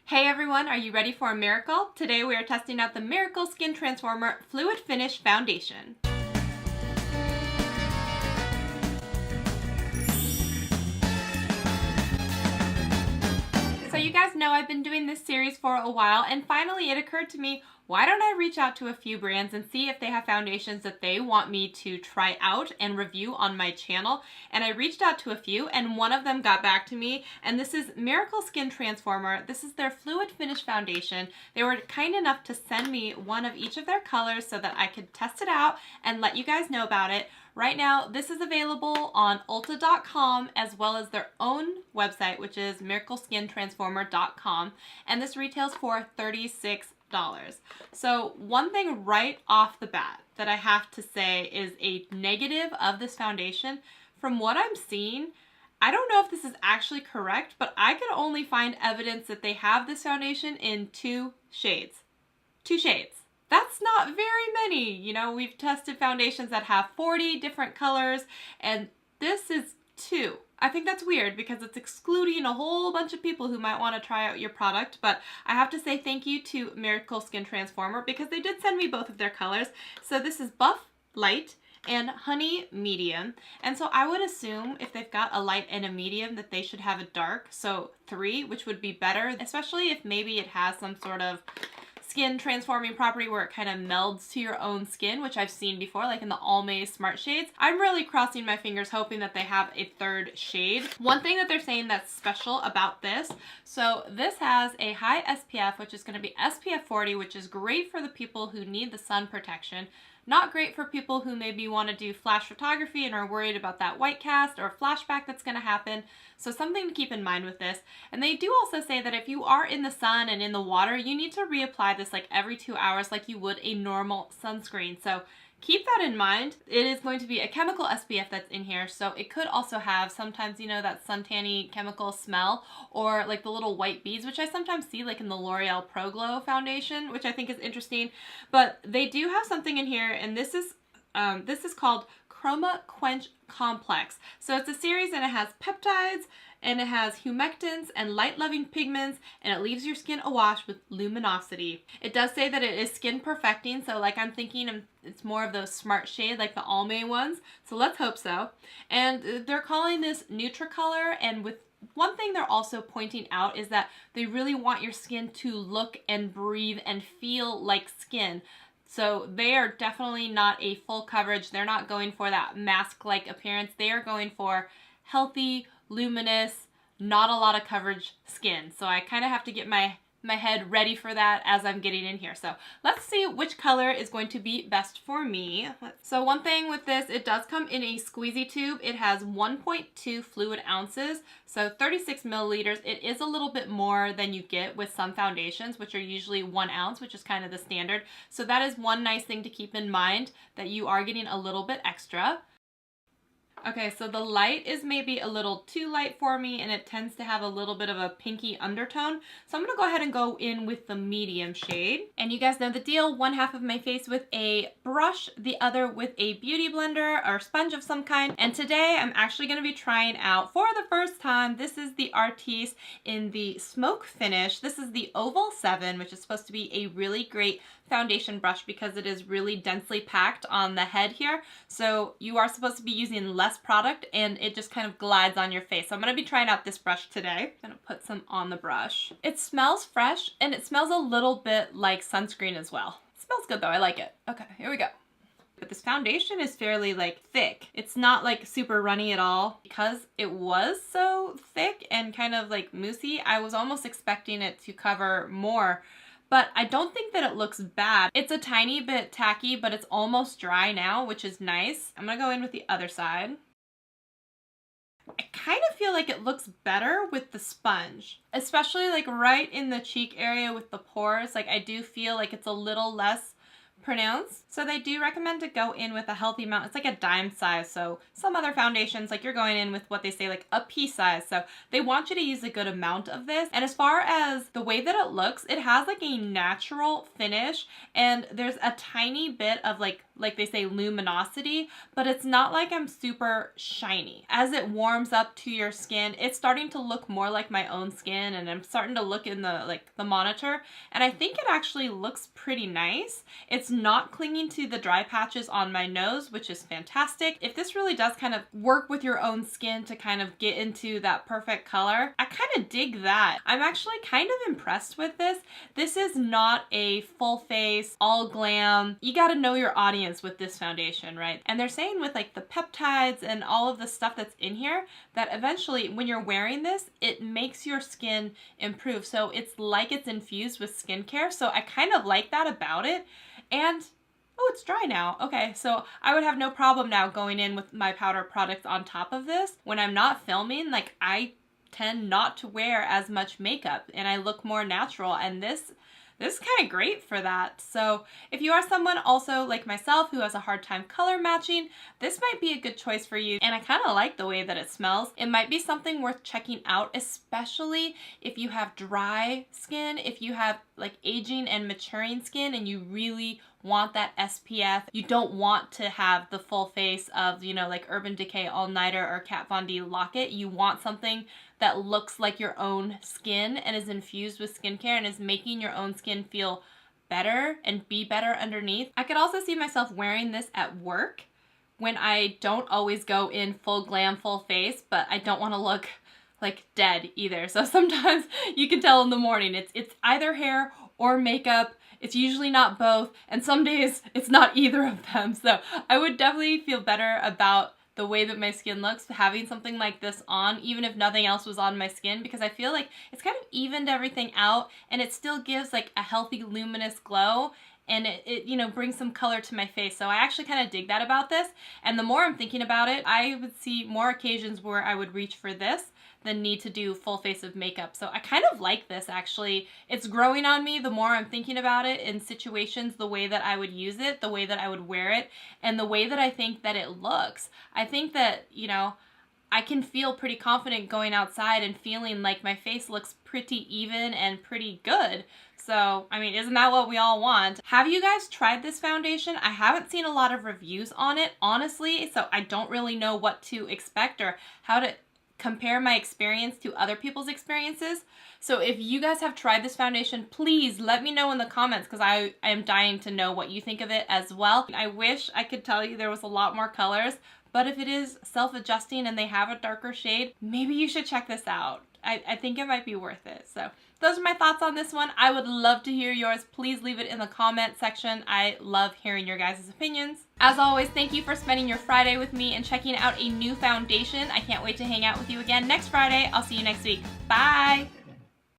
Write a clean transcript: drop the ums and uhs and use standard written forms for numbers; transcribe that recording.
Hey everyone, are you ready for a miracle? Today we are testing out the Miracle Skin Transformer Fluid Finish Foundation. So you guys know I've been doing this series for a while, and finally it occurred to me, why don't I reach out to a few brands and see if they have foundations that they want me to try out and review on my channel. And I reached out to a few, and one of them got back to me, and this is Miracle Skin Transformer. This is their Fluid Finish Foundation. They were kind enough to send me one of each of their colors so that I could test it out and let you guys know about it. Right now, this is available on Ulta.com as well as their own website, which is miracleskintransformer.com, and this retails for $36. So one thing right off the bat that I have to say is a negative of this foundation. From what I'm seeing, I don't know if this is actually correct, but I could only find evidence that they have this foundation in two shades. Two shades. That's not very many. You know, we've tested foundations that have 40 different colors, and this is two. I think that's weird because it's excluding a whole bunch of people who might want to try out your product, but I have to say thank you to Miracle Skin Transformer because they did send me both of their colors. So this is Buff Light and Honey Medium, and so I would assume if they've got a light and a medium that they should have a dark, so 3, which would be better, especially if maybe it has some sort of skin transforming property where it kind of melds to your own skin, which I've seen before, like in the Almay Smart Shades. I'm really crossing my fingers hoping that they have a third shade. One thing that they're saying that's special about this, so this has a high SPF, which is going to be SPF 40, which is great for the people who need the sun protection. Not great for people who maybe want to do flash photography and are worried about that white cast or flashback that's going to happen. So something to keep in mind with this. And they do also say that if you are in the sun and in the water, you need to reapply this like every 2 hours like you would a normal sunscreen. So keep that in mind. It is going to be a chemical SPF that's in here, so it could also have sometimes, you know, that suntanny chemical smell or like the little white beads, which I sometimes see like in the L'Oreal Pro Glow foundation, which I think is interesting. But they do have something in here, and this is called Chroma Quench Complex. So it's a series and it has peptides and it has humectants and light-loving pigments, and it leaves your skin awash with luminosity. It does say that it is skin perfecting, so like I'm thinking it's more of those smart shade like the Almay ones, so let's hope so. And they're calling this Nutricolor, and with one thing they're also pointing out is that they really want your skin to look and breathe and feel like skin. So they are definitely not a full coverage. They're not going for that mask-like appearance. They are going for healthy, luminous, not a lot of coverage skin. So I kind of have to get my head ready for that as I'm getting in here. So let's see which color is going to be best for me. So one thing with this, it does come in a squeezy tube. It has 1.2 fluid ounces, so 36 milliliters. It is a little bit more than you get with some foundations, which are usually 1 ounce, which is kind of the standard. So that is one nice thing to keep in mind, that you are getting a little bit extra. Okay, so the light is maybe a little too light for me, and it tends to have a little bit of a pinky undertone. So I'm going to go ahead and go in with the medium shade. And you guys know the deal, one half of my face with a brush, the other with a beauty blender or sponge of some kind. And today I'm actually going to be trying out, for the first time, this is the Artis in the Smoke Finish. This is the Oval 7, which is supposed to be a really great foundation brush because it is really densely packed on the head here. So you are supposed to be using less product and it just kind of glides on your face. So I'm going to be trying out this brush today. I'm going to put some on the brush. It smells fresh and it smells a little bit like sunscreen as well. It smells good though. I like it. Okay, here we go. But this foundation is fairly like thick. It's not like super runny at all. Because it was so thick and kind of like moussey, I was almost expecting it to cover more. But I don't think that it looks bad. It's a tiny bit tacky, but it's almost dry now, which is nice. I'm gonna go in with the other side. I kind of feel like it looks better with the sponge, especially like right in the cheek area with the pores. Like I do feel like it's a little less pronounced. So they do recommend to go in with a healthy amount. It's like a dime size. So some other foundations, like you're going in with what they say like a pea size. So they want you to use a good amount of this. And as far as the way that it looks, it has like a natural finish, and there's a tiny bit of like like they say, luminosity, but it's not like I'm super shiny. As it warms up to your skin, it's starting to look more like my own skin, and I'm starting to look in the monitor, and I think it actually looks pretty nice. It's not clinging to the dry patches on my nose, which is fantastic. If this really does kind of work with your own skin to kind of get into that perfect color, I kind of dig that. I'm actually kind of impressed with this. This is not a full face, all glam. You got to know your audience with this foundation, right? And they're saying with like the peptides and all of the stuff that's in here, that eventually when you're wearing this, it makes your skin improve. So it's like it's infused with skincare. So I kind of like that about it. And oh, it's dry now. Okay, so I would have no problem now going in with my powder product on top of this. When I'm not filming, like I tend not to wear as much makeup and I look more natural, and this is kind of great for that. So if you are someone also like myself who has a hard time color matching, this might be a good choice for you. And I kind of like the way that it smells. It might be something worth checking out, especially if you have dry skin, if you have like aging and maturing skin and you really want that SPF. You don't want to have the full face of, you know, like Urban Decay All Nighter or Kat Von D Lock-It. You want something that looks like your own skin and is infused with skincare and is making your own skin feel better and be better underneath. I could also see myself wearing this at work when I don't always go in full glam, full face, but I don't want to look like dead either. So sometimes you can tell in the morning it's either hair or makeup. It's usually not both, and some days it's not either of them. So I would definitely feel better about the way that my skin looks having something like this on, even if nothing else was on my skin, because I feel like it's kind of evened everything out and it still gives like a healthy luminous glow, and it you know, brings some color to my face. So I actually kind of dig that about this, and the more I'm thinking about it, I would see more occasions where I would reach for this than need to do full face of makeup. So I kind of like this actually. It's growing on me the more I'm thinking about it in situations, the way that I would use it, the way that I would wear it, and the way that I think that it looks. I think that, you know, I can feel pretty confident going outside and feeling like my face looks pretty even and pretty good. So, I mean, isn't that what we all want? Have you guys tried this foundation? I haven't seen a lot of reviews on it, honestly, so I don't really know what to expect or how to compare my experience to other people's experiences. So if you guys have tried this foundation, please let me know in the comments, because I am dying to know what you think of it as well. I wish I could tell you there was a lot more colors, but if it is self-adjusting and they have a darker shade, maybe you should check this out. I think it might be worth it. So those are my thoughts on this one. I would love to hear yours. Please leave it in the comment section. I love hearing your guys' opinions. As always, thank you for spending your Friday with me and checking out a new foundation. I can't wait to hang out with you again next Friday. I'll see you next week. Bye!